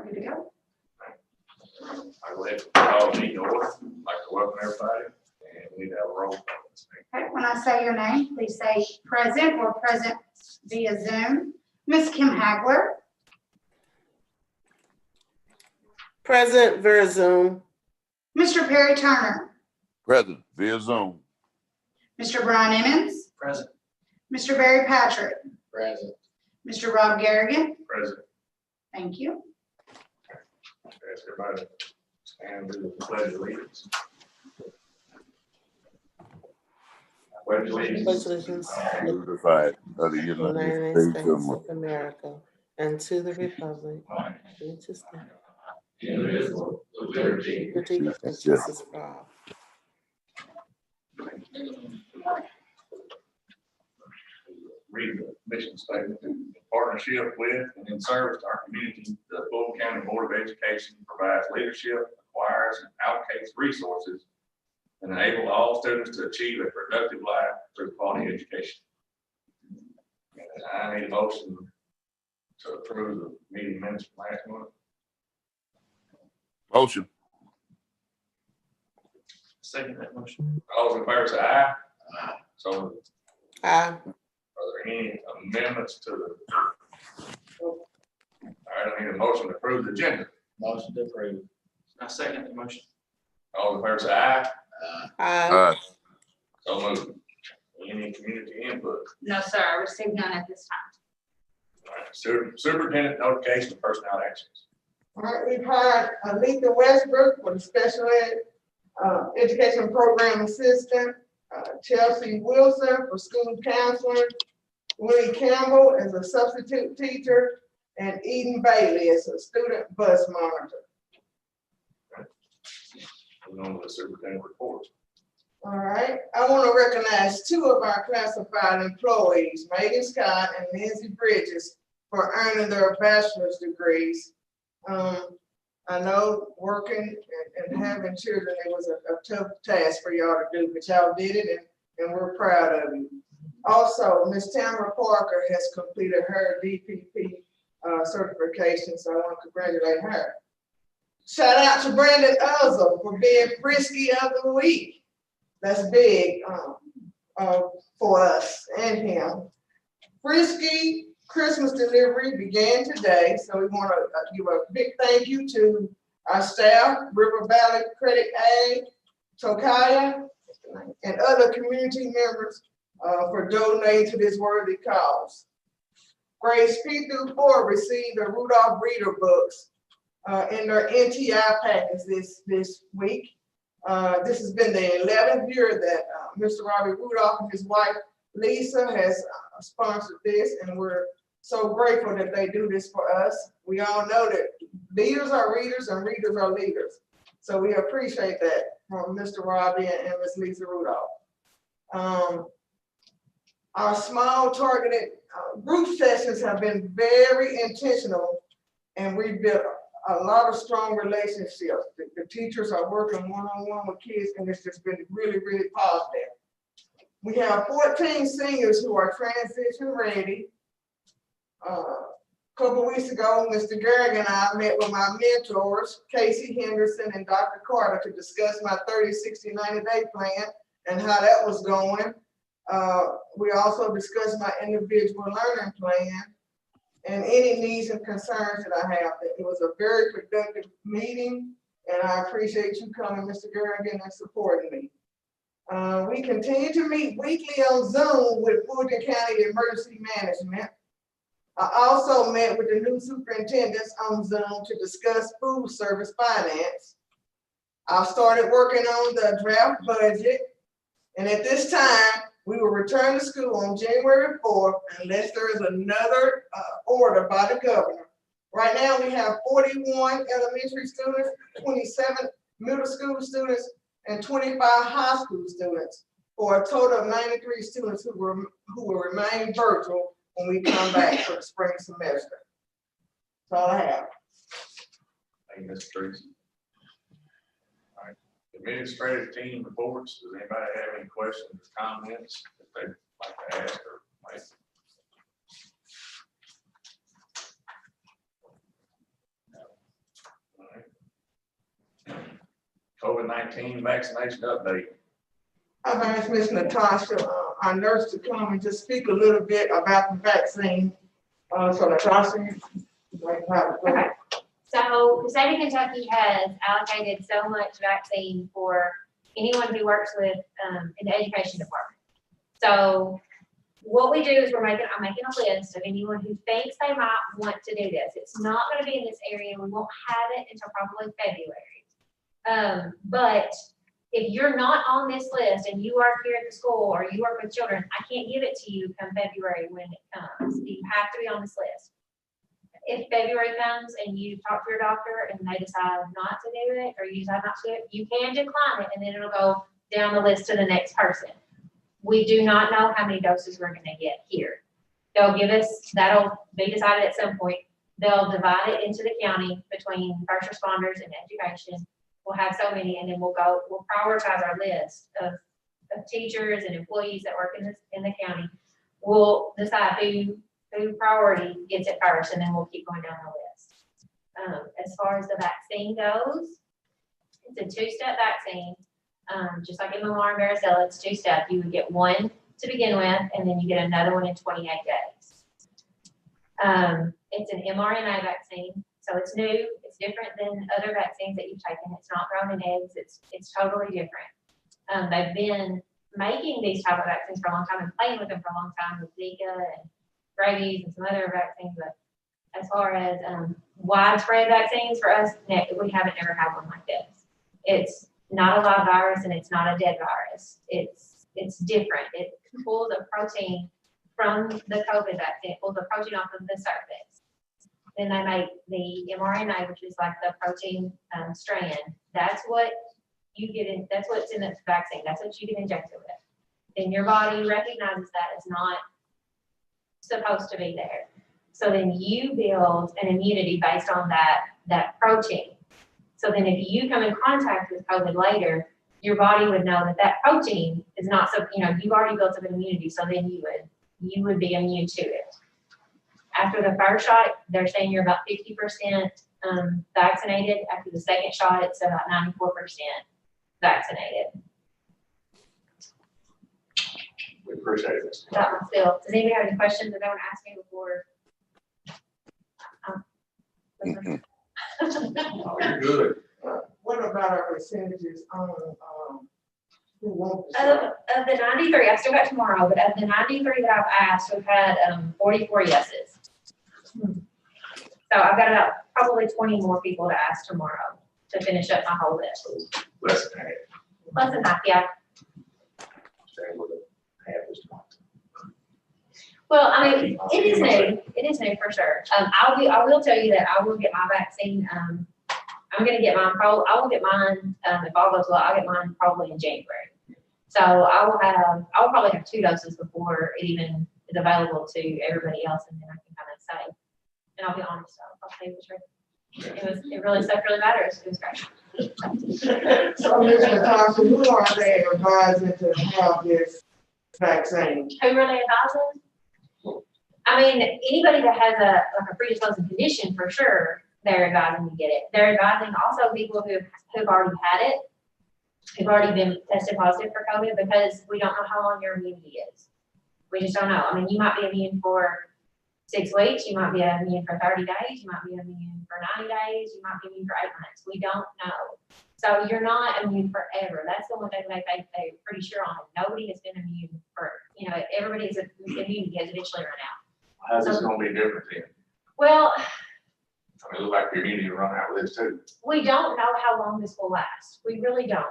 good to go. I go ahead and call the meeting to order. I'd like to welcome everybody, and we need to have a roll call. Okay, when I say your name, please say present or present via Zoom. Ms. Kim Hagler, Present via Zoom. Mr. Perry Turner, Present via Zoom. Mr. Brian Emmons, Present. Mr. Barry Patrick, Present. Mr. Rob Garrigan. President, Thank you. ask everybody to stand to the pledge of allegiance. Pledge of allegiance. Pledge allegiance to Unified of the the United United States States of of America and to the republic which is Indivisible, with liberty. liberty and justice for all. Read the mission statement. In partnership with and in service to our community, the Fulton County Board of Education provides leadership, acquires and allocates resources, and enable all students to achieve a productive life through quality education. And I need a motion to approve the meeting minutes from last month. Motion. Second that motion. All those in favor say aye. So Aye. are there any amendments to the? All right, I need a motion to approve the agenda. Motion to approve. I second the motion. All in favor say aye. Aye. Aye. So moved. Any community input? No, sir, I received none at this time. All right, superintendent notification of personnel actions. All right, we've hired Alethea Westbrook for the special ed education program assistant, Chelsea Wilson for school counselor, Willie Campbell as a substitute teacher, and Eden Bailey as a student bus monitor. We're on to the superintendent report. All right, I want to recognize two of our classified employees, Megan Scott and Nancy Bridges, for earning their bachelor's degrees. I know working and having children, it was a tough task for y'all to do, but y'all did it and we're proud of you. Also, Ms. Tamara Parker has completed her DPP certification, so I want to congratulate her. Shout out to Brandon Uzzle for being Frisky of the Week. That's big for us and him. Frisky Christmas delivery began today, so we want to give a big thank you to our staff, River Valley Credit Ag, Tokaya, and other community members for donating to this worthy cause. Grades P through 4 received the Rudolph Reader books in their NTI package this week. This has been the 11th year that Mr. Robbie Rudolph and his wife Lisa has sponsored this, and we're so grateful that they do this for us. We all know that leaders are readers and readers are leaders. So we appreciate that from Mr. Robbie and Ms. Lisa Rudolph. Our small targeted group sessions have been very intentional, and we've built a lot of strong relationships. The teachers are working one-on-one with kids, and it's just been really, really positive. We have 14 seniors who are transition ready. A couple weeks ago, Mr. Garrigan and I met with my mentors, Casey Henderson and Dr. Carter, to discuss my 30, 60, 90-day plan and how that was going. We also discussed my individual learning plan and any needs and concerns that I have. It was a very productive meeting, and I appreciate you coming, Mr. Garrigan, and supporting me. We continue to meet weekly on Zoom with Fulton County Emergency Management. I also met with the new superintendents on Zoom to discuss food service finance. I started working on the draft budget, and at this time, we will return to school on January 4th unless there is another order by the governor. Right now, we have 41 elementary students, 27 middle school students, and 25 high school students, for a total of 93 students who will remain virtual when we come back for the spring semester. That's all I have. Thank you, Mr. Tracy. All right, administrative team reports. Does anybody have any questions or comments that they'd like to ask or make? COVID-19 vaccination update. I've asked Ms. Natasha, our nurse, to come and just speak a little bit about the vaccine. So Natasha, you might have it. Okay, so the state of Kentucky has allocated so much vaccine for anyone who works with, in the education department. So what we do is I'm making a list of anyone who thinks they might want to do this. It's not gonna be in this area, we won't have it until probably February. But if you're not on this list and you are here at the school or you work with children, I can't give it to you come February when it comes. You have to be on this list. If February comes and you talk to your doctor and they decide not to do it, or you decide not to do it, you can decline it and then it'll go down the list to the next person. We do not know how many doses we're gonna get here. They'll give us, that'll be decided at some point. They'll divide it into the county between first responders and education. We'll have so many, and then we'll prioritize our list of teachers and employees that work in the county. We'll decide who priority gets it first, and then we'll keep going down the list. As far as the vaccine goes, it's a two-step vaccine. Just like MMR and varicella, it's two-step. You would get one to begin with, and then you get another one in 28 days. It's an mRNA vaccine, so it's new. It's different than other vaccines that you've taken. It's not grown in eggs. It's totally different. They've been making these type of vaccines for a long time and playing with them for a long time with Zika and rabies and some other vaccines. But as far as widespread vaccines for us, we haven't ever had one like this. It's not a live virus and it's not a dead virus. It's different. It pulls a protein from the COVID vaccine. It pulls a protein off of the surface. Then they make the mRNA, which is like the protein strand. That's what you get in. That's what's in the vaccine. That's what you get injected with. Then your body recognizes that as not supposed to be there. So then you build an immunity based on that protein. So then if you come in contact with COVID later, your body would know that protein is not so, you've already built up an immunity, so then you would be immune to it. After the first shot, they're saying you're about 50% vaccinated. After the second shot, it's about 94% vaccinated. We appreciate this. That one still. Does anybody have any questions that they want to ask me before? Oh, you're good. What about our percentages on, who won't? Of the 93, I still got tomorrow, but of the 93 that I've asked, we've had 44 yeses. So I've got about probably 20 more people to ask tomorrow to finish up my whole list. Less than half. Less than half, yeah. Staying with it. Half is fine. Well, I mean, it is new. It is new for sure. I will tell you that I will get my vaccine. I'm going to get mine. I will get mine if all goes well. I'll get mine probably in January. So I will probably have 2 doses before it even is available to everybody else, and then I can kind of say. And I'll be honest. I'll say for sure. It really stuff really matters. It was great. So, Ms. Natasha, who are they advising to have this vaccine? Who really advises? I mean, anybody that has a predisposing condition, for sure, they're advising to get it. They're advising also people who've already had it, who've already been tested positive for COVID, because we don't know how long your immunity is. We just don't know. I mean, you might be immune for 6 weeks, you might be immune for 30 days, you might be immune for 90 days, you might be immune for 8 months. We don't know. So you're not immune forever. That's the one thing they're pretty sure on. Nobody has been immune for, everybody's immunity has eventually run out. How's this gonna be different then? Well, I mean, it looks like the immunity run out with this too. we don't know how long this will last. We really don't.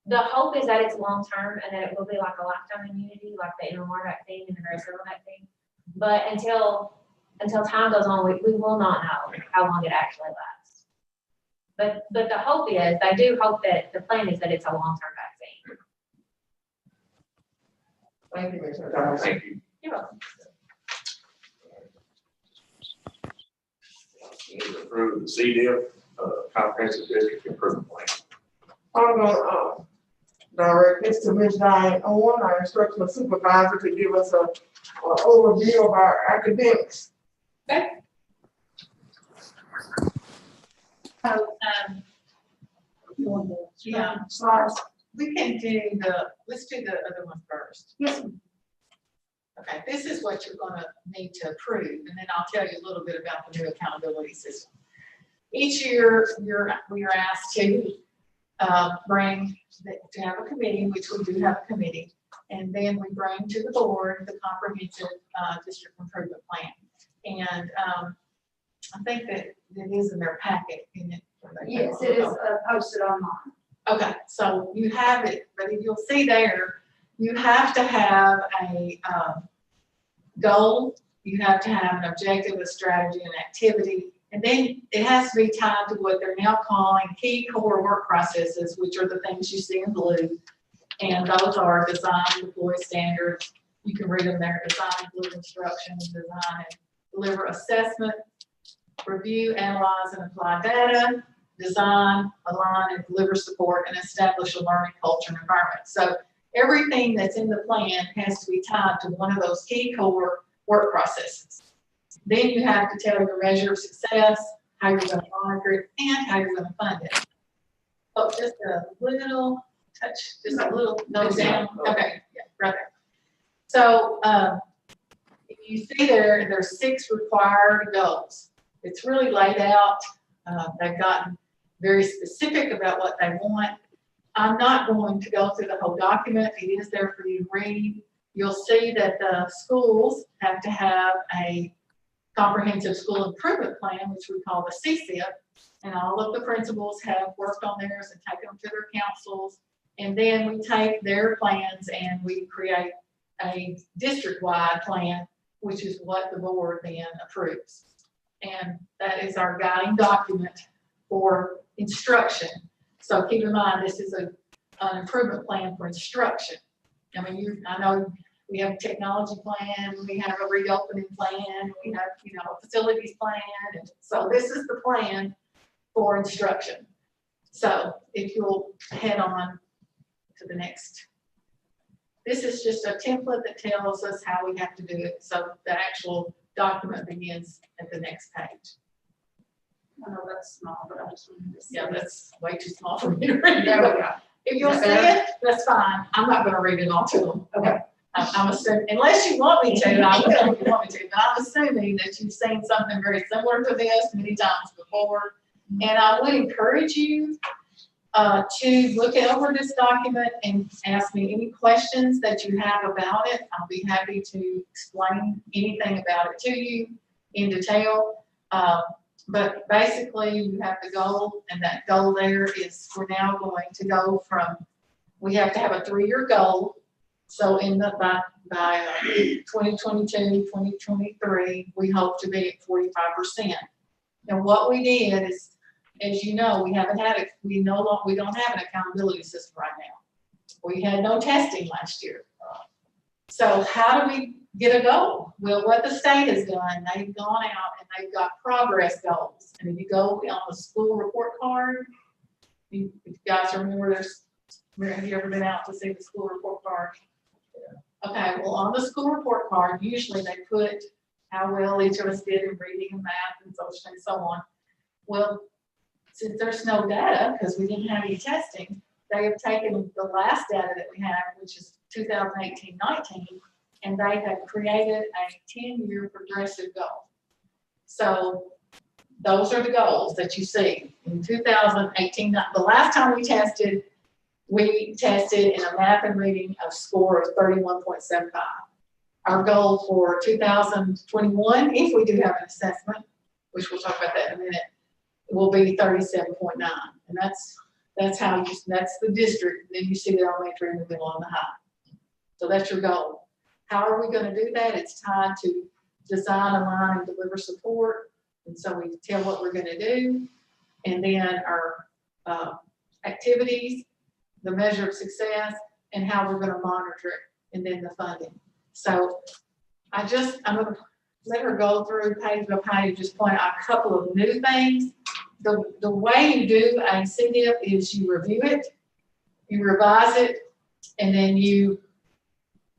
The hope is that it's long-term and that it will be like a lifetime immunity, like the MMR vaccine and the varicella vaccine. But until time goes on, we will not know how long it actually lasts. But the hope is, they do hope that the plan is that it's a long-term vaccine. Thank you, Ms. Natasha. Thank you. You're welcome. Need to approve the CDIP, comprehensive district improvement plan. I'm gonna, direct this to Ms. Diane Owen, our instructional supervisor, to give us a overview of our academics. So, on the Yeah. slides. We can let's do the other one first. Yes, ma'am. Okay, this is what you're gonna need to approve, and then I'll tell you a little bit about the new accountability system. Each year, we are asked to to have a committee, which we do have a committee, and then we bring to the board the comprehensive district improvement plan. And I think that it is in their packet, isn't it? Yes, it is posted online. Okay, so you have it, but if you'll see there, you have to have a goal, you have to have an objective, a strategy, and activity, and then it has to be tied to what they're now calling key core work processes, which are the things you see in blue. And those are design, deploy standards. You can read them there: design, deliver instructions, design and deliver assessment, review, analyze, and apply data, design, align, and deliver support, and establish a learning culture and environment. So everything that's in the plan has to be tied to one of those key core work processes. Then you have to tell your measure of success, how you're going to monitor it, and how you're going to fund it. Oh, just a little touch, just a little nose down. Okay, yeah, right there. So if you see there's 6 required goals. It's really laid out. They've gotten very specific about what they want. I'm not going to go through the whole document. It is there for you to read. You'll see that the schools have to have a comprehensive school improvement plan, which we call the CCIP, and all of the principals have worked on theirs and taken them to their councils. And then we take their plans and we create a district-wide plan, which is what the board then approves. And that is our guiding document for instruction. So keep in mind, this is an improvement plan for instruction. I mean, I know we have a technology plan, we have a reopening plan, we have, a facilities plan. And so this is the plan for instruction. So if you'll head on to the next. This is just a template that tells us how we have to do it. So the actual document begins at the next page. I know that's small, but I just wanted to see. Yeah, that's way too small for me to read. There we go. If you'll Is see that it, that's fine. I'm not gonna read it all to them. Okay. I'm assuming, unless you want me to, I will if you want me to, but I'm assuming that you've seen something very similar to this many times before. And I would encourage you to look over this document and ask me any questions that you have about it. I'll be happy to explain anything about it to you in detail. But basically, you have the goal, and that goal there is we're now going to go from, we have to have a 3-year goal. So by 2022, 2023, we hope to be at 45%. And what we did is, as you know, we don't have an accountability system right now. We had no testing last year. So how do we get a goal? Well, what the state has done, they've gone out and they've got progress goals. And if you go on the school report card, if you guys remember, have you ever been out to see the school report card? Okay, well, on the school report card, usually they put how well each of us did in reading and math and social and so on. Well, since there's no data, because we didn't have any testing, they have taken the last data that we have, which is 2018-19, and they have created a 10-year progressive goal. So those are the goals that you see. In 2018, the last time we tested in a math and reading a score of 31.75. Our goal for 2021, if we do have an assessment, which we'll talk about that in a minute, will be 37.9. And that's how that's the district. Then you see the elementary in the middle and the high. So that's your goal. How are we going to do that? It's tied to design, align, and deliver support. And so we tell what we're going to do. And then our activities, the measure of success, and how we're going to monitor it, and then the funding. So I'm going to let her go through page by page, just point out a couple of new things. The way you do a CDIP is you review it, you revise it, and then you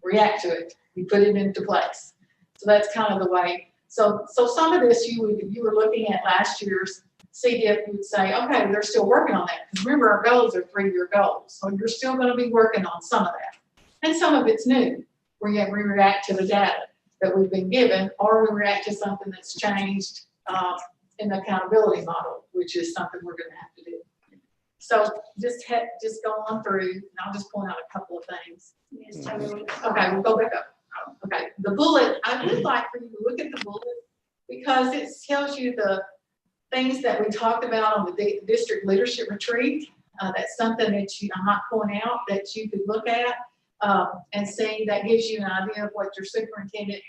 react to it. You put it into place. So that's kind of the way. So some of this you were looking at last year's CDIP would say, okay, they're still working on that. Because remember, our goals are 3-year goals. So you're still gonna be working on some of that. And some of it's new, where you react to the data that we've been given, or we react to something that's changed in the accountability model, which is something we're gonna have to do. So just go on through, and I'll just point out a couple of things. Okay, we'll go back up. Okay, the bullet, I would like for you to look at the bullet because it tells you the things that we talked about on the district leadership retreat. That's something that I'm not pulling out, that you could look at and see. That gives you an idea of what your superintendent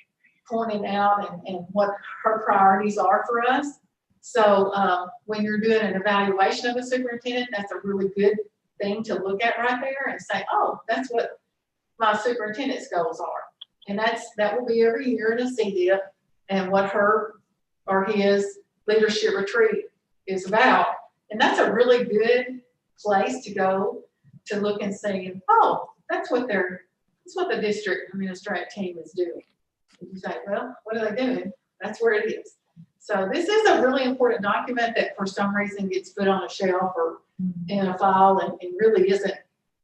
pointed out and what her priorities are for us. So when you're doing an evaluation of a superintendent, that's a really good thing to look at right there and say, oh, that's what my superintendent's goals are. And that will be every year in a CDIP and what her or his leadership retreat is about. And that's a really good place to go to look and say, oh, that's what the district administrative team is doing. And you say, well, what are they doing? That's where it is. So this is a really important document that for some reason gets put on a shelf or in a file and really isn't.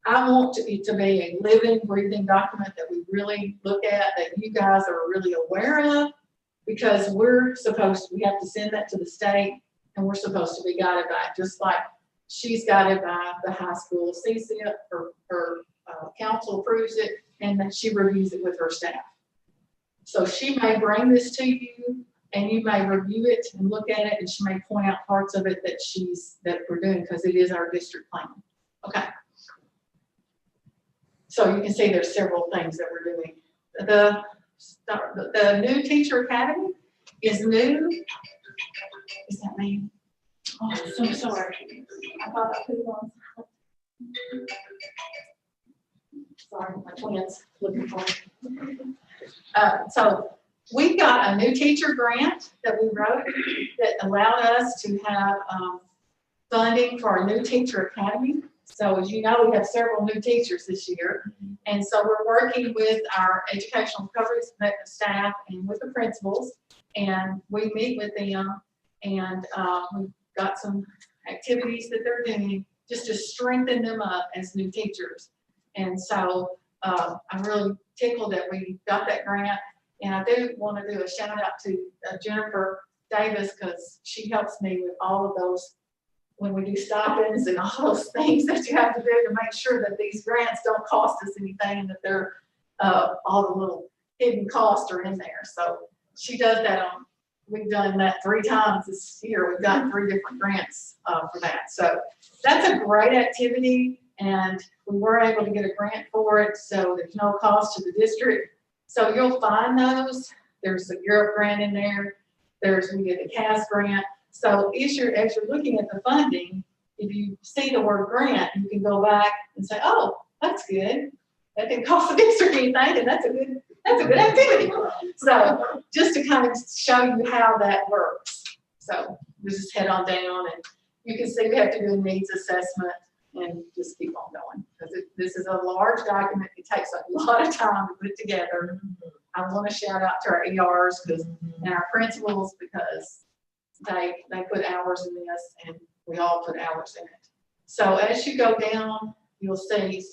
I want it to be a living, breathing document that we really look at, that you guys are really aware of, because we have to send that to the state and we're supposed to be guided by it, just like she's guided by the high school CCIP. Her council approves it and then she reviews it with her staff. So she may bring this to you and you may review it and look at it, and she may point out parts of it that we're doing because it is our district plan. Okay. So you can see there's several things that we're doing. The new teacher academy is new. Is that me? Oh, I'm so sorry. I thought I put it on. Sorry, my twins looking for me. So we got a new teacher grant that we wrote that allowed us to have funding for a new teacher academy. So as you know, we have several new teachers this year. And so we're working with our educational recovery staff and with the principals, and we meet with them, and we've got some activities that they're doing just to strengthen them up as new teachers. And so I'm really tickled that we got that grant. And I do want to do a shout out to Jennifer Davis, because she helps me with all of those when we do stipends and all those things that you have to do to make sure that these grants don't cost us anything and that they're all the little hidden costs are in there. So she does that we've done that 3 times this year. We've got 3 different grants for that. So that's a great activity, and we were able to get a grant for it. So there's no cost to the district. So you'll find those. There's a Europe grant in there. We get a CAS grant. So as you're looking at the funding, if you see the word grant, you can go back and say, oh, that's good. That didn't cost the district anything, and that's a good activity. So just to kind of show you how that works. So we just head on down, and you can see we have to do a needs assessment and just keep on going. Because this is a large document. It takes a lot of time to put together. I want to shout out to our ERs and our principals, because they put hours in this, and we all put hours in it. So as you go down, you'll see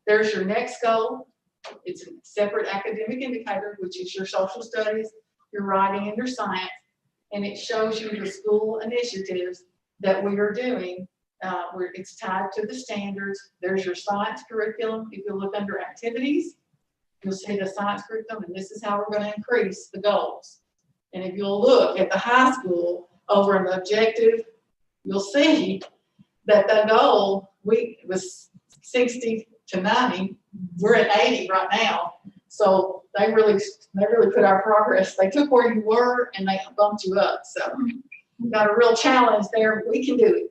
there's your next goal. It's a separate academic indicator, which is your social studies, your writing, and your science. And it shows you the school initiatives that we are doing. Where it's tied to the standards. There's your science curriculum. If you look under activities, you'll see the science curriculum, and this is how we're going to increase the goals. And if you'll look at the high school over in the objective, you'll see that the goal was 60 to 90. We're at 80 right now. So they really put our progress. They took where you were and they bumped you up. So we've got a real challenge there, but we can do it.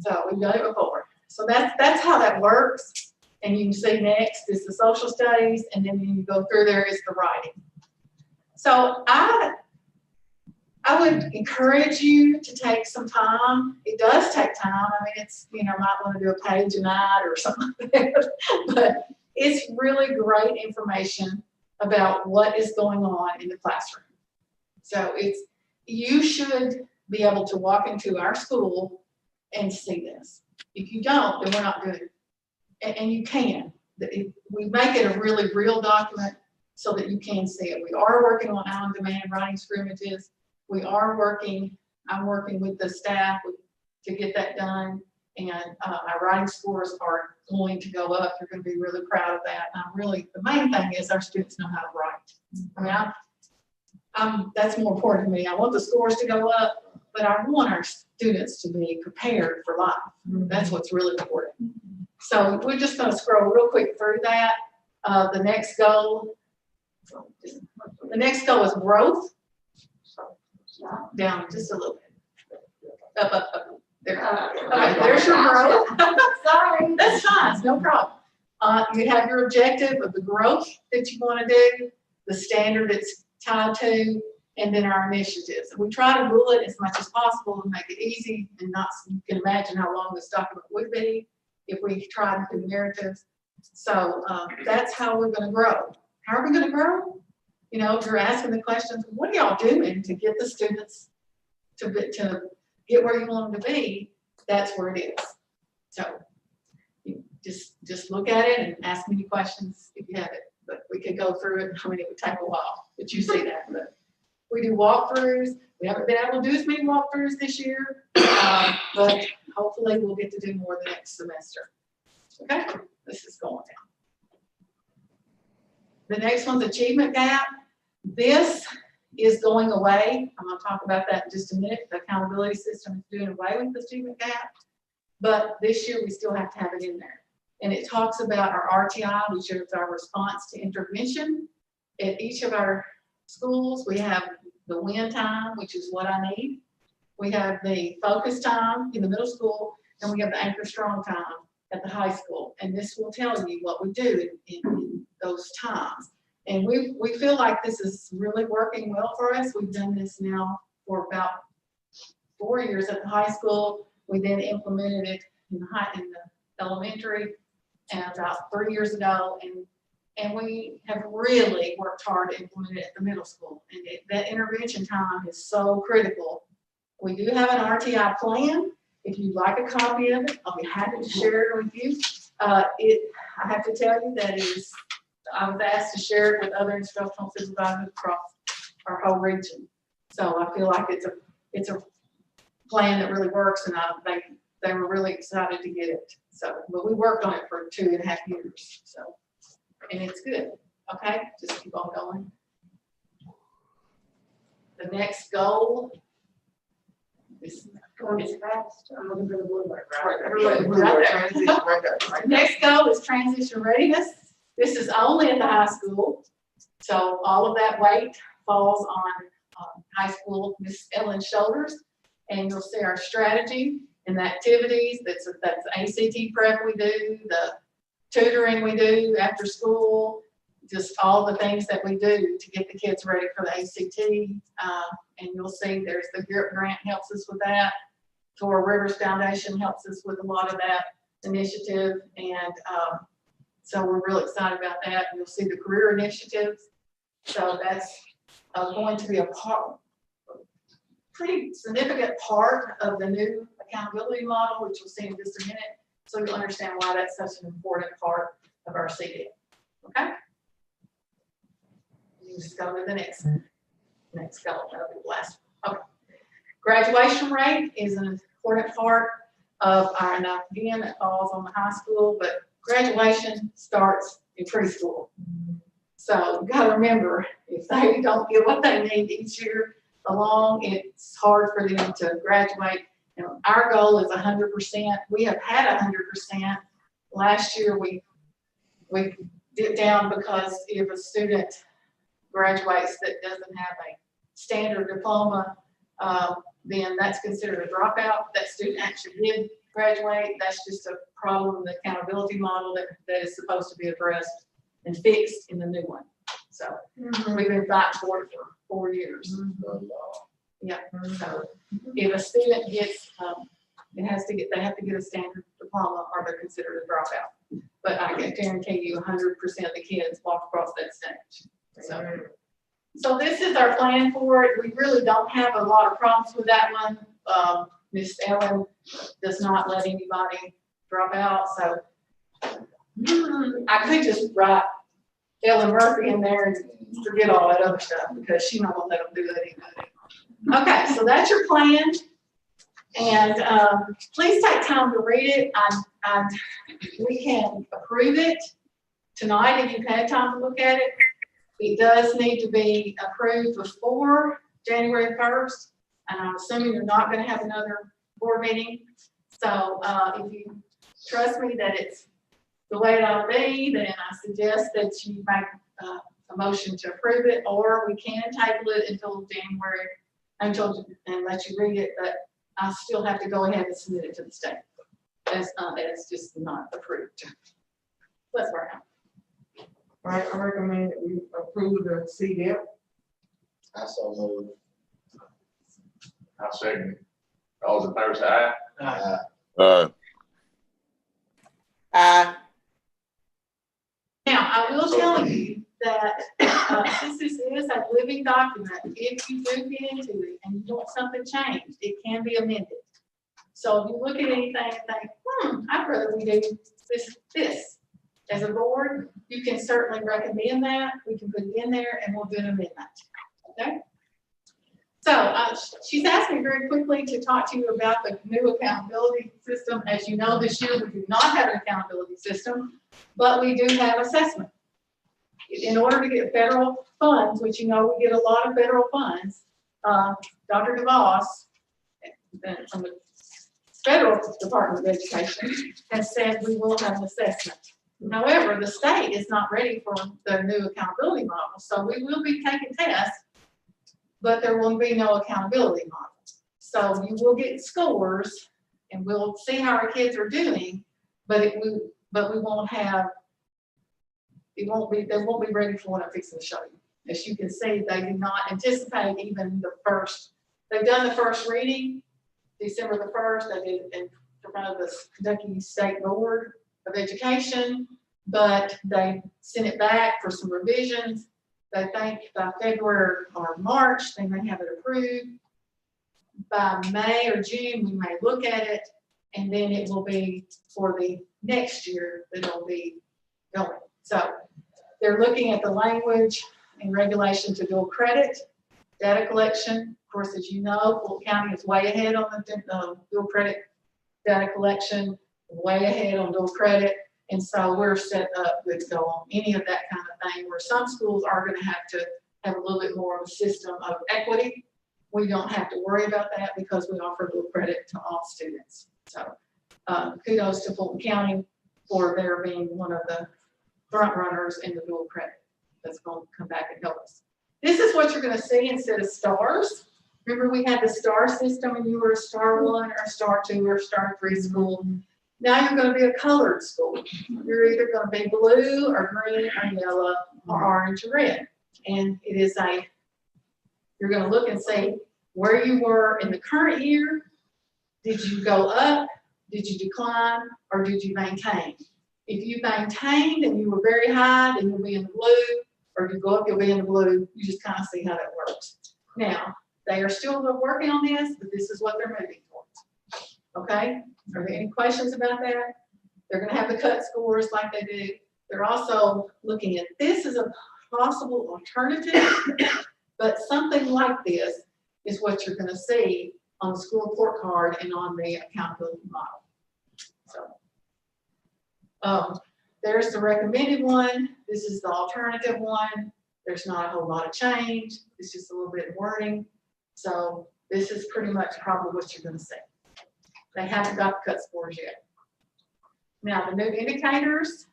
So we've done it before. So that's how that works. And you can see next is the social studies, and then you go through there is the writing. So I would encourage you to take some time. It does take time. I mean, it's, might want to do a page a night or something like that. But it's really great information about what is going on in the classroom. So you should be able to walk into our school and see this. If you don't, then we're not doing it. And you can. We make it a really real document so that you can see it. We are working on on-demand writing scrimmages. I'm working with the staff to get that done. And our writing scores are going to go up. You're going to be really proud of that. The main thing is our students know how to write. I mean, that's more important to me. I want the scores to go up, but I want our students to be prepared for life. That's what's really important. So we're just going to scroll real quick through that. The next goal is growth. Down just a little bit. Up. There. Okay, there's your growth. Sorry. That's fine, it's no problem. You have your objective of the growth that you want to do, the standard it's tied to, and then our initiatives. We try to rule it as much as possible and make it easy and not, you can imagine how long this document would be if we tried to do narratives. So that's how we're going to grow. How are we going to grow? You know, if you're asking the questions, what are y'all doing to get the students to get where you want them to be? That's where it is. So you just look at it and ask me questions if you have it. But we could go through it. I mean, it would take a while, but you see that. But we do walkthroughs. We haven't been able to do as many walkthroughs this year, but hopefully we'll get to do more the next semester. Okay, this is going down. The next one's achievement gap. This is going away. I'm going to talk about that in just a minute. The accountability system is doing away with the achievement gap, but this year we still have to have it in there. And it talks about our RTI, which is our response to intervention. At each of our schools, we have the win time, which is what I need. We have the focus time in the middle school, and we have the anchor strong time at the high school. And this will tell you what we do in those times. And we feel like this is really working well for us. We've done this now for about 4 years at the high school. We then implemented it in the elementary and about 3 years ago. And we have really worked hard to implement it at the middle school. And that intervention time is so critical. We do have an RTI plan. If you'd like a copy of it, I'll be happy to share it with you. I have to tell you that I was asked to share it with other instructional supervisors across our whole region. So I feel like it's a plan that really works, and they were really excited to get it. So, but we worked on it for 2.5 years. So, and it's good. Okay, just keep on going. The next goal is Going too fast. I'm looking for the blue one. right there. Next goal is transition readiness. This is only at the high school. So all of that weight falls on high school Miss Ellen's shoulders. And you'll see our strategy and the activities. That's ACT prep we do, the tutoring we do after school, just all the things that we do to get the kids ready for the ACT. And you'll see there's the GRIP grant helps us with that. Tor Rivers Foundation helps us with a lot of that initiative. And so we're real excited about that. And you'll see the career initiatives. So that's going to be a pretty significant part of the new accountability model, which you'll see in just a minute. So you'll understand why that's such an important part of our CD. Okay? You can just go to the next goal. That'll be the last one. Okay. Graduation rate is an important part of our, and again, it falls on the high school, but graduation starts in preschool. So you gotta remember, if they don't get what they need each year along, it's hard for them to graduate. You know, our goal is 100%. We have had 100%. Last year we dipped down because if a student graduates that doesn't have a standard diploma, then that's considered a dropout. That student actually did graduate. That's just a problem in the accountability model that is supposed to be addressed and fixed in the new one. So we've been fighting for it for 4 years. Yeah. So if a student gets, they have to get a standard diploma or they're considered a dropout. But I can guarantee you 100% of the kids walk across that stage. So So this is our plan for it. We really don't have a lot of problems with that one. Miss Ellen does not let anybody drop out, so I could just write Ellen Murphy in there and forget all that other stuff because she's not gonna let them do that anyway. Okay, so that's your plan. And please take time to read it. We can approve it tonight if you've had time to look at it. It does need to be approved before January 1st, and I'm assuming you're not gonna have another board meeting. So if you trust me that it's the way it ought to be, then I suggest that you make a motion to approve it, or we can table it until January, and let you read it, but I still have to go ahead and submit it to the state. As just not approved. Let's work out. I recommend that we approve the CDL. I so move. I'll second it. All those in favor say aye. Now, I will tell you that since this is a living document, if you do get into it and you want something changed, it can be amended. So if you look at anything and think, I'd rather we do this. As a board, you can certainly recommend that. We can put it in there and we'll do an amendment. Okay? So she's asked me very quickly to talk to you about the new accountability system. As you know, this year we do not have an accountability system, but we do have assessment. In order to get federal funds, which you know we get a lot of federal funds, Dr. DeVos from the Federal Department of Education has said we will have an assessment. However, the state is not ready for the new accountability model, so we will be taking tests, but there will be no accountability model. So you will get scores, and we'll see how our kids are doing, but we won't have. They won't be ready for what I'm fixing to show you. As you can see, they do not anticipate even the first. They've done the first reading, December the 1st. They did in front of the Kentucky State Board of Education, but they sent it back for some revisions. They think by February or March, they may have it approved. By May or June, we may look at it, and then it will be for the next year that it'll be going. So they're looking at the language and regulation to dual credit, data collection. Of course, as you know, Fulton County is way ahead on the dual credit data collection, way ahead on dual credit. And so we're set up to go on any of that kind of thing, where some schools are going to have a little bit more of a system of equity. We don't have to worry about that because we offer dual credit to all students. So kudos to Fulton County for their being one of the front runners in the dual credit. That's going to come back and help us. This is what you're going to see instead of stars. Remember, we had the star system and you were a star 1 or a star 2 or a star 3 school. Now you're going to be a colored school. You're either going to be blue or green or yellow or orange or red. And it is you're going to look and see where you were in the current year. Did you go up? Did you decline? Or did you maintain? If you maintained and you were very high, then you'll be in the blue. Or if you go up, you'll be in the blue. You just kind of see how that works. Now, they are still working on this, but this is what they're moving towards. Okay? Are there any questions about that? They're going to have the cut scores like they do. They're also looking at this as a possible alternative, but something like this is what you're going to see on the school report card and on the accountability model. So there's the recommended one. This is the alternative one. There's not a whole lot of change. It's just a little bit of wording. So this is pretty much probably what you're going to see. They haven't got the cut scores yet. Now the new indicators,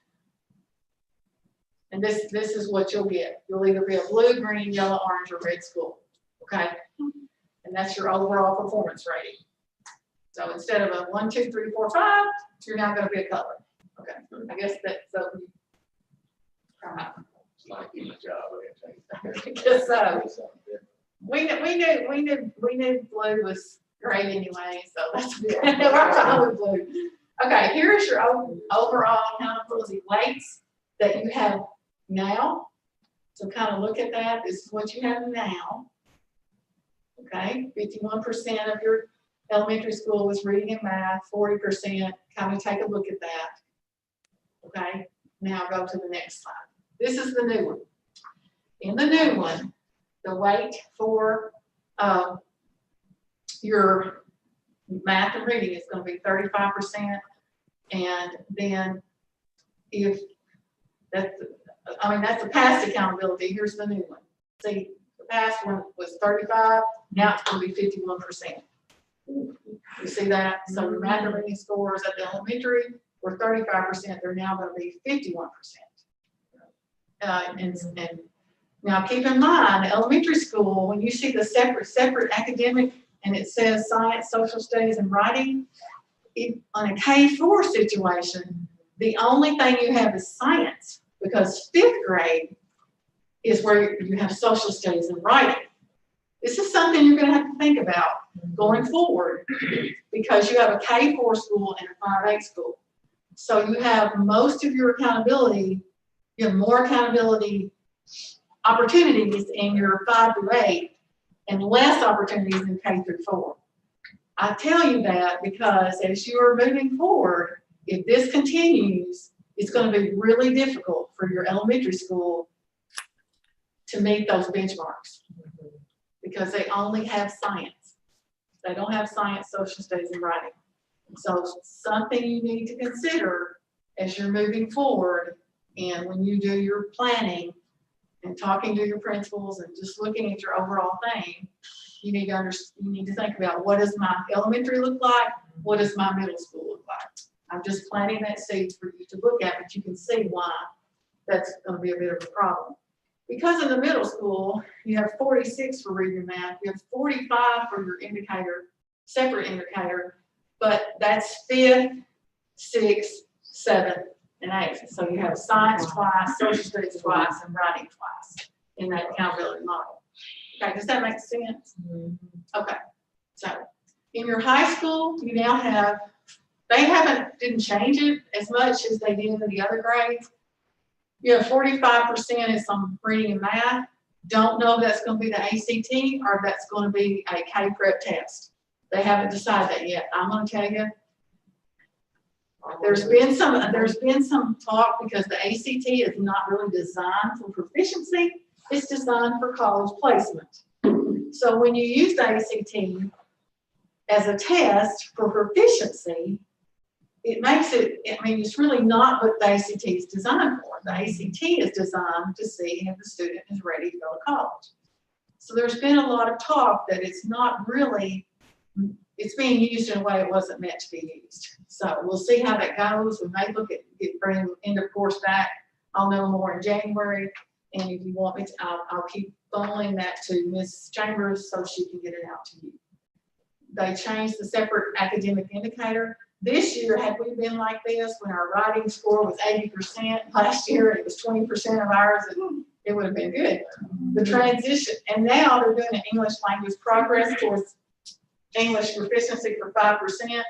and this is what you'll get. You'll either be a blue, green, yellow, orange, or red school. Okay, and that's your overall performance rating. So instead of a 1, 2, 3, 4, 5, you're now going to be a color. Okay, I guess that's so. It's like any job. Just so we knew blue was great anyway, so that's good. We're fine with blue. Okay, here is your overall accountability weights that you have now. So kind of look at that. This is what you have now. Okay, 51% of your elementary school was reading and math, 40%. Kind of take a look at that. Okay, now go to the next slide. This is the new one. In the new one, the weight for your math and reading is going to be 35%. And then if that's, that's a past accountability. Here's the new one. See, the past one was 35. Now it's going to be 51%. You see that? So your math and reading scores at the elementary were 35%. They're now going to be 51%. And now keep in mind, elementary school, when you see the separate academic and it says science, social studies, and writing, on a K-4 situation, the only thing you have is science, because 5th grade is where you have social studies and writing. This is something you're going to have to think about going forward, because you have a K-4 school and a 5-8 school. So you have most of your accountability, you have more accountability opportunities in your 5 through 8 and less opportunities in K through 4. I tell you that because as you are moving forward, if this continues, it's going to be really difficult for your elementary school to meet those benchmarks because they only have science. They don't have science, social studies, and writing. So something you need to consider as you're moving forward and when you do your planning and talking to your principals and just looking at your overall thing, you need to think about, what does my elementary look like? What does my middle school look like? I'm just planting that seed for you to look at, but you can see why that's going to be a bit of a problem. Because in the middle school, you have 46 for reading and math, you have 45 for your indicator, separate indicator, but that's 5th, 6th, 7th, and 8th. So you have science twice, social studies twice, and writing twice in that accountability model. Okay, does that make sense? Okay, so in your high school, you now have, they didn't change it as much as they did in the other grades. You have 45% is on reading and math. Don't know if that's going to be the ACT or if that's going to be a K-Prep test. They haven't decided that yet. I'm going to tell you, there's been some talk because the ACT is not really designed for proficiency. It's designed for college placement. So when you use the ACT as a test for proficiency, it makes it, it's really not what the ACT is designed for. The ACT is designed to see if the student is ready to go to college. So there's been a lot of talk that it's not really, it's being used in a way it wasn't meant to be used. So we'll see how that goes. We may look at bringing end of course back. I'll know more in January. And if you want me to, I'll keep funneling that to Ms. Chambers so she can get it out to you. They changed the separate academic indicator. This year, had we been like this, when our writing score was 80%, last year it was 20% of ours, it would have been good. The transition, and now they're doing an English language progress towards English proficiency for 5%.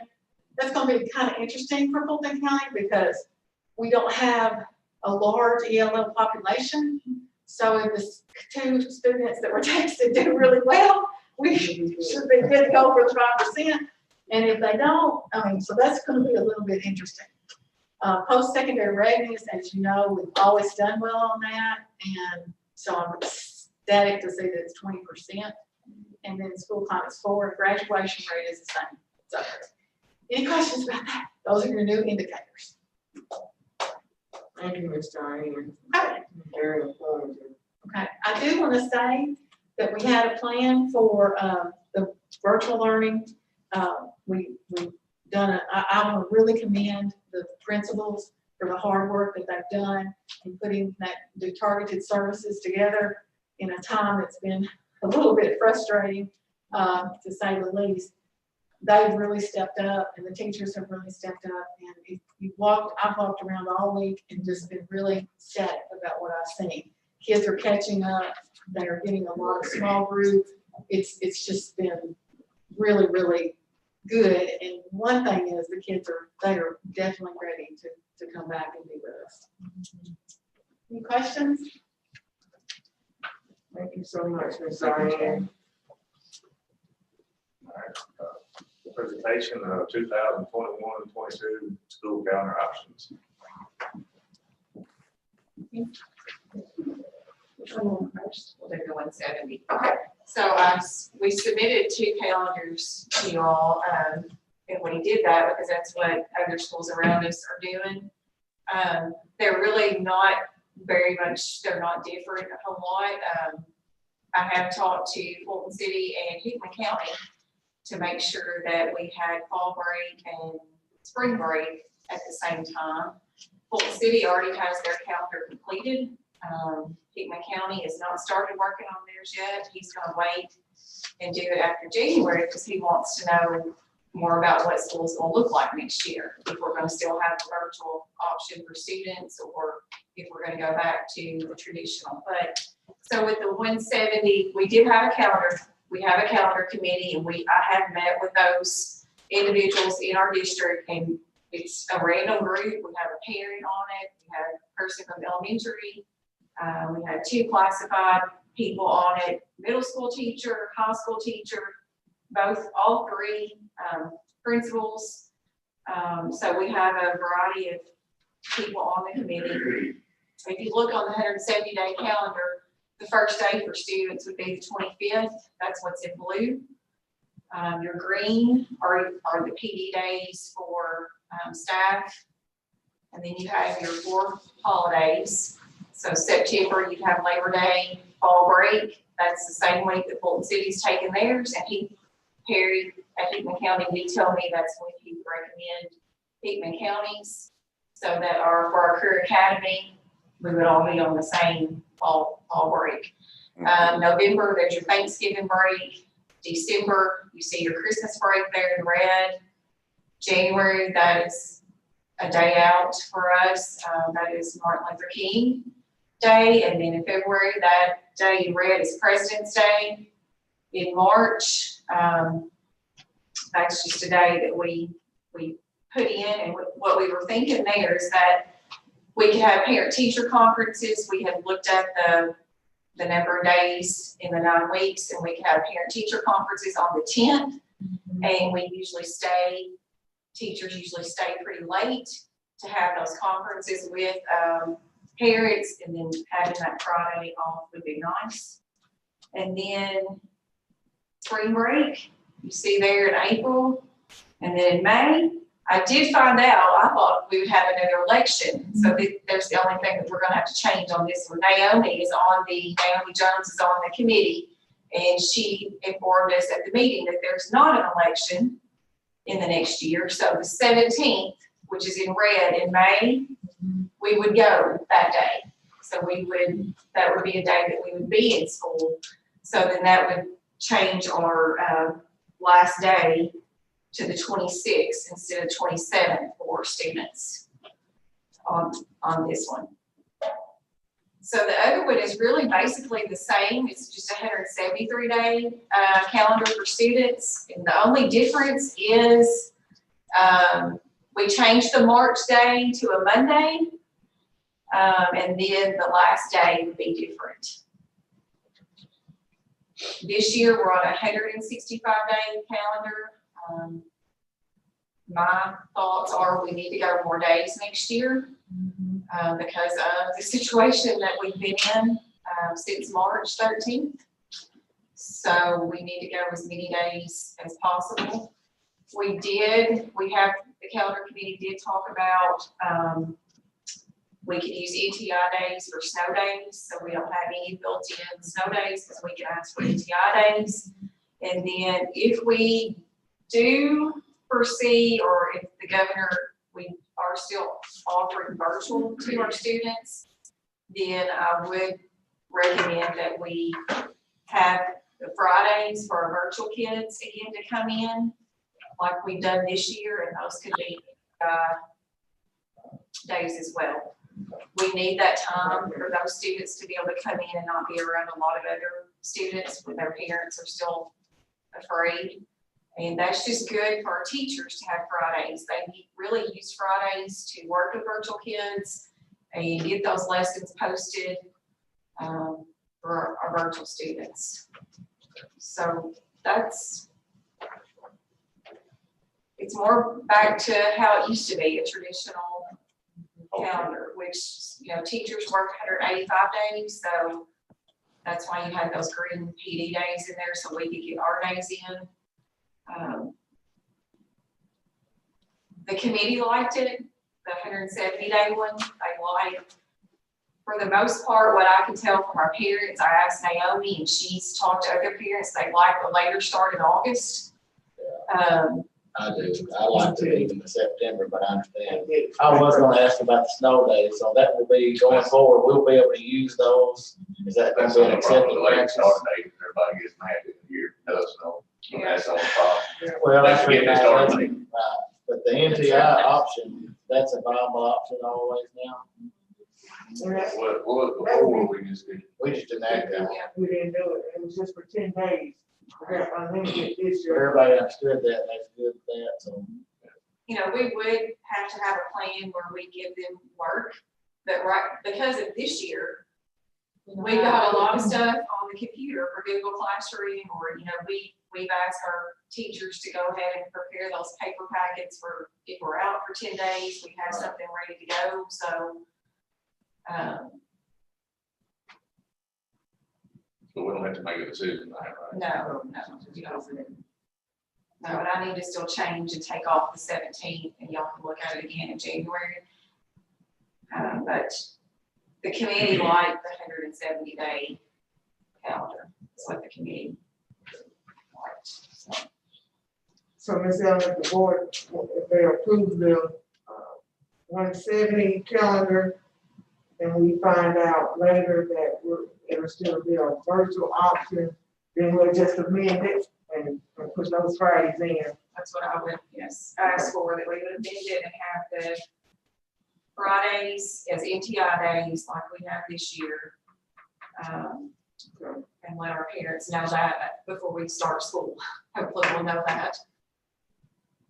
That's going to be kind of interesting for Fulton County because we don't have a large ELL population. So if the 2 students that were texted do really well, we should be good to go for the 5%. And if they don't, so that's going to be a little bit interesting. Post-secondary readiness, as you know, we've always done well on that. And so I'm ecstatic to see that it's 20%. And then school climate's 4, graduation rate is the same. So, any questions about that? Those are your new indicators. Thank you, Ms. Diane. Okay. Very informative. Okay, I do want to say that we had a plan for the virtual learning. We've done I want to really commend the principals for the hard work that they've done in putting the targeted services together in a time that's been a little bit frustrating, to say the least. They've really stepped up, and the teachers have really stepped up. And I've walked around all week and just been really ecstatic about what I've seen. Kids are catching up. They are getting a lot of small group. It's just been really, really good. And one thing is the kids they are definitely ready to come back and be with us. Any questions? Thank you so much, Ms. Diane. The presentation of 2021-22 school calendar options. Which one first? We'll do the 170. Okay, so we submitted 2 calendars to you all, and we did that because that's what other schools around us are doing. They're really not very much, they're not different a whole lot. I have talked to Fulton City and Hickman County to make sure that we had fall break and spring break at the same time. Fulton City already has their calendar completed. Hickman County has not started working on theirs yet. He's gonna wait and do it after January because he wants to know more about what school's gonna look like next year. If we're gonna still have the virtual option for students, or if we're gonna go back to the traditional. But so with the 170, we do have a calendar. We have a calendar committee, and I have met with those individuals in our district, and it's a random group. We have a parent on it. We have a person from elementary. We have 2 classified people on it, middle school teacher, high school teacher, all 3 principals. So we have a variety of people on the committee. If you look on the 170-day calendar, the first day for students would be the 25th. That's what's in blue. Your green are the PD days for staff. And then you have your 4 holidays. So September, you have Labor Day, fall break. That's the same week that Fulton City's taking theirs. And Perry at Hickman County did tell me that's when he would recommend Hickman counties. So that for our career academy, we would all be on the same fall break. November, there's your Thanksgiving break. December, you see your Christmas break there in red. January, that is a day out for us. That is Martin Luther King Day. And then in February, that day in red is President's Day. In March, that's just a day that we put in. And what we were thinking there is that we could have parent-teacher conferences. We had looked at the number of days in the 9 weeks, and we could have parent-teacher conferences on the 10th. And teachers usually stay pretty late to have those conferences with parents, and then having that Friday off would be nice. And then spring break, you see there in April, and then in May, I did find out, I thought we would have another election. So there's the only thing that we're gonna have to change on this one. Naomi Jones is on the committee, and she informed us at the meeting that there's not an election in the next year. So the 17th, which is in red in May, we would go that day. So that would be a day that we would be in school. So then that would change our last day to the 26th instead of 27th for students on this one. So the other one is really basically the same. It's just a 173-day calendar for students. And the only difference is we changed the March day to a Monday. And then the last day would be different. This year, we're on a 165-day calendar. My thoughts are we need to go more days next year because of the situation that we've been in since March 13th. So we need to go as many days as possible. The calendar committee did talk about we could use ETI days for snow days, so we don't have any built-in snow days because we can ask for ETI days. And then if we do foresee, or if the governor, we are still offering virtual to our students, then I would recommend that we have the Fridays for our virtual kids again to come in, like we've done this year, and those could be days as well. We need that time for those students to be able to come in and not be around a lot of other students when their parents are still afraid. And that's just good for our teachers to have Fridays. They really use Fridays to work with virtual kids and get those lessons posted for our virtual students. So that's, it's more back to how it used to be, a traditional calendar, which, you know, teachers work 185 days, so that's why you had those green PD days in there, so we could get our days in. The committee liked it, the 170-day one, they liked. For the most part, what I can tell from our parents, I asked Naomi, and she's talked to other parents, they like the later start in August. I do. I like to leave in September, but I understand. I was gonna ask about the snow days, so that will be going forward. We'll be able to use those. Is that gonna That's be the an only problem, accepted the late practice? start date, everybody gets mad at the year, does know, that's the only problem. Well, Let's that's get this started. right. But the NTI option, that's a viable option always now. What before we just did. We just didn't act that. We didn't do it, it was just for 10 days. We got unlimited this year. Everybody understood that, that's good with that, so. You know, we would have to have a plan where we give them work, but right, because of this year, we got a lot of stuff on the computer for Google Classroom, or, you know, we've asked our teachers to go ahead and prepare those paper packets for, if we're out for 10 days, we have something ready to go, so. So we don't have to make a decision tonight, right? No, we don't. No, but I need to still change and take off the 17th, and y'all can look at it again in January. But the committee liked the 170-day calendar. That's what the committee liked. So Ms. Allen, if the board, if they approve the 170 calendar, and we find out later that it'll still be a virtual option, then we'll just amend it and put those Fridays in. That's what I would, yes, ask for, that we would amend it and have the Fridays as NTI days like we have this year. And let our parents know that before we start school. Hopefully we'll know that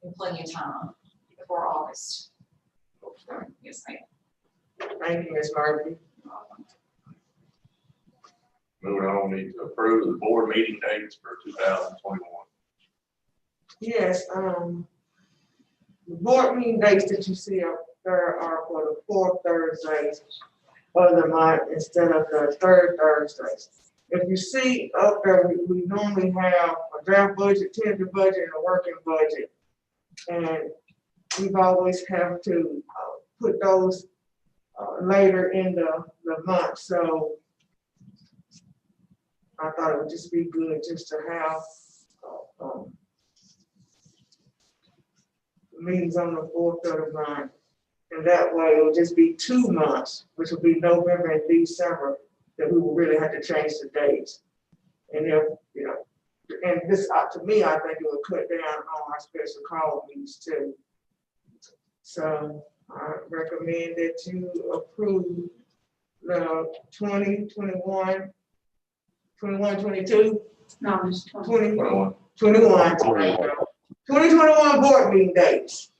in plenty of time before August. Yes, ma'am. Thank you, Ms. Murphy. Moving on, we need to approve the board meeting dates for 2021. Yes, the board meeting dates that you see up there are for the 4th Thursdays of the month instead of the 3rd Thursdays. If you see up there, we normally have a draft budget, tentative budget, and a working budget. And we've always have to put those later in the month, so I thought it would just be good just to have meetings on the 4th of the month. And that way it'll just be 2 months, which will be November and December, that we will really have to change the dates. And if, you know, and this, to me, I think it would cut down on our special call meetings too. So I recommend that you approve the 2021, 22, No, just 21. 2021 board meeting dates.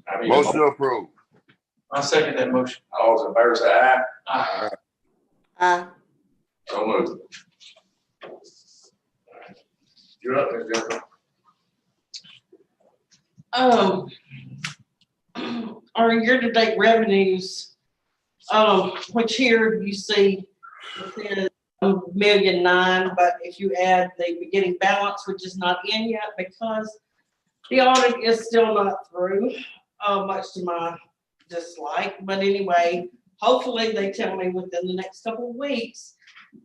I need a Motion approved. I second that motion. All those in favor say aye. Aye. So moved. You're up, Ms. Jennifer. Our year-to-date revenues, which here you see is $1.9 million, but if you add the beginning balance, which is not in yet because the audit is still not through, much to my dislike. But anyway, hopefully they tell me within the next couple of weeks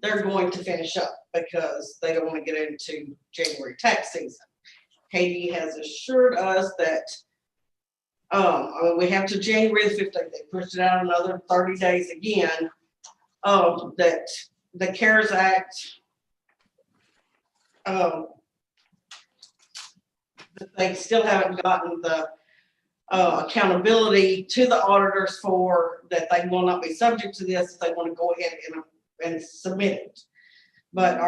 they're going to finish up because they don't want to get into January tax season. Katie has assured us that we have to January the 15th. They pushed it out another 30 days again. That the CARES Act, that they still haven't gotten the accountability to the auditors for that they will not be subject to this if they want to go ahead and submit it. But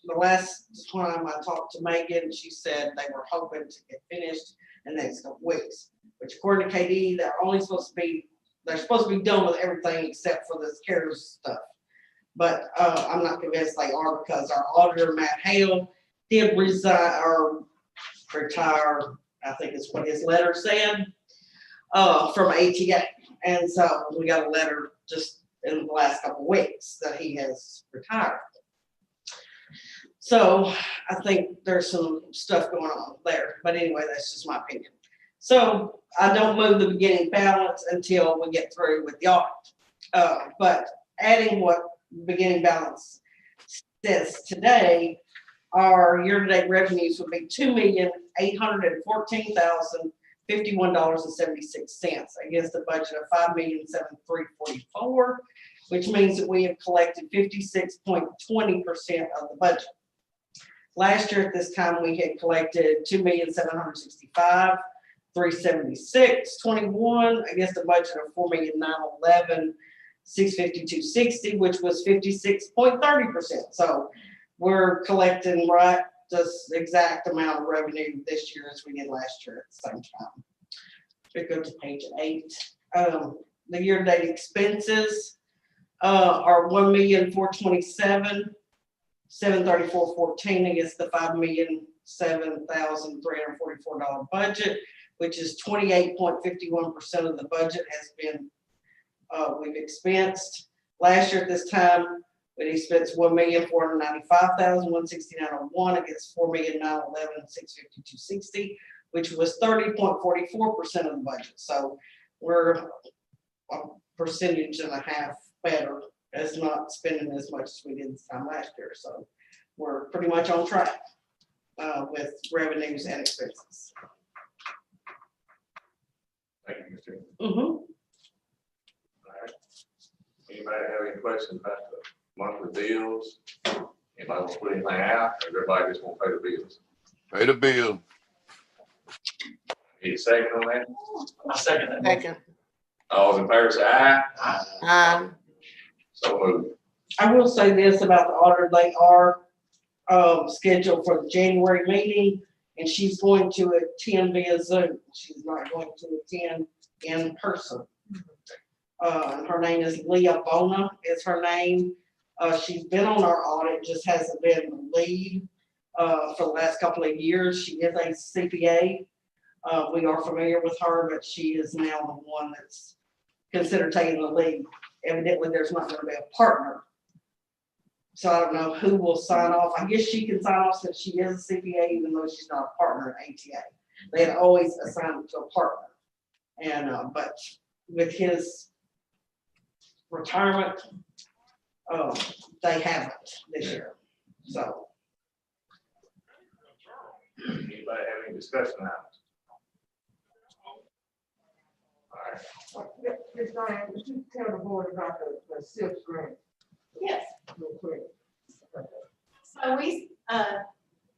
the last time I talked to Megan, she said they were hoping to get finished in the next couple weeks, which according to KD, they're supposed to be done with everything except for this CARES stuff. But, I'm not convinced they are because our auditor, Matt Hale, did resign or retire, I think is what his letter said, from ATA. And so we got a letter just in the last couple of weeks that he has retired. So I think there's some stuff going on there, but anyway, that's just my opinion. So I don't move the beginning balance until we get through with the audit. But adding what beginning balance says today, our year-to-date revenues would be $2,814,051.76 against a budget of $5,007,344, which means that we have collected 56.20% of the budget. Last year at this time, we had collected $2,765,376.21 against a budget of $4,911,652.60, which was 56.30%. So we're collecting right this exact amount of revenue this year as we did last year at the same time. We go to page 8. The year-to-date expenses are $1,427,734.14 against the $5,007,344 budget, which is 28.51% of the budget has been we've expensed. Last year at this time, we expensed $1,495,169.01 against $4,911,652.60, which was 30.44% of the budget. So we're a percentage and a half better as not spending as much as we did this time last year. So we're pretty much on track with revenues and expenses. Thank you, Mr. Mm-hmm. All right. Anybody have any questions about the monthly bills? Anybody want to put anything out, or everybody just want to pay the bills? Pay the bill. Need a second on that? I second that. Second. All in favor, say aye. So moved. I will say this about the auditor, they are scheduled for the January meeting, and she's going to attend via Zoom. She's not going to attend in person. Her name is Leah Bona is her name. She's been on our audit, just hasn't been the lead for the last couple of years. She is a CPA. We are familiar with her, but she is now the one that's considered taking the lead. Evidently, there's not going to be a partner. So I don't know who will sign off. I guess she can sign off since she is a CPA, even though she's not a partner at ATA. They had always assigned it to a partner. And, but with his retirement, they haven't this year. So. Anybody have any discussion on it? All right. Ms. Diane, would you tell the board about the SIP grant Yes. real quick? So we,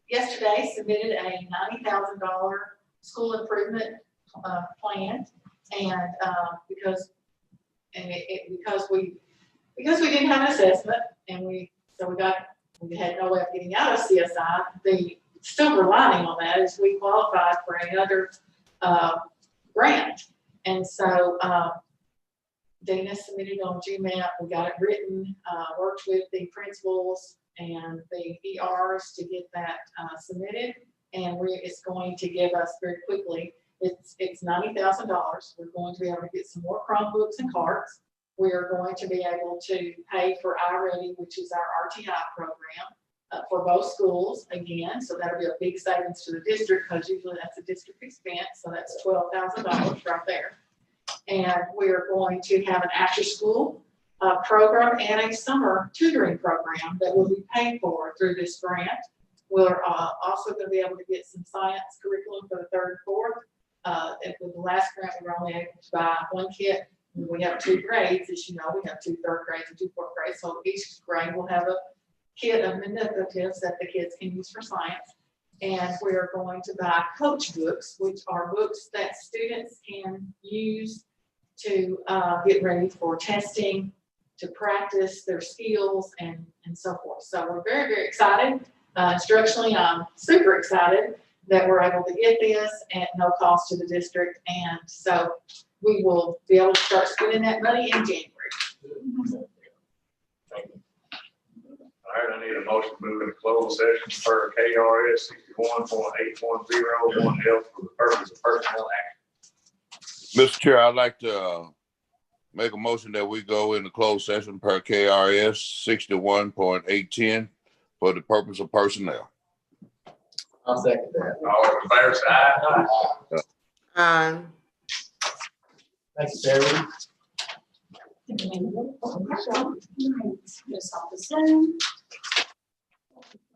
yesterday submitted a $90,000 school improvement, plan. And, because we didn't have an assessment and we had no way of getting out of CSI. The silver lining on that is we qualified for another, grant. And so, Dana submitted on GMAP, we got it written, worked with the principals and the ERs to get that submitted. And it's going to give us very quickly, it's $90,000. We're going to be able to get some more Chromebooks and carts. We are going to be able to pay for iReady, which is our RTI program, for both schools again. So that'll be a big savings to the district because usually that's a district expense. So that's $12,000 right there. And we're going to have an after-school program and a summer tutoring program that will be paid for through this grant. We're also going to be able to get some science curriculum for the 3rd and 4th. With the last grant, we were only able to buy one kit. We have 2 grades, as you know, we have 2 3rd grades and 2 4th grades. So each grade will have a kit of manipulatives that the kids can use for science. And we're going to buy coach books, which are books that students can use to get ready for testing, to practice their skills and so forth. So we're very, very excited. Instructionally, I'm super excited that we're able to get this at no cost to the district. And so we will be able to start spending that money in January. All right, I need a motion to move into closed session per KRS 61.8101F for the purpose of personnel action. Mr. Chair, I'd like to make a motion that we go into closed session per KRS 61.810 for the purpose of personnel. I'll second that. All in favor, say aye. Thank you, Terry. Just off the Zoom.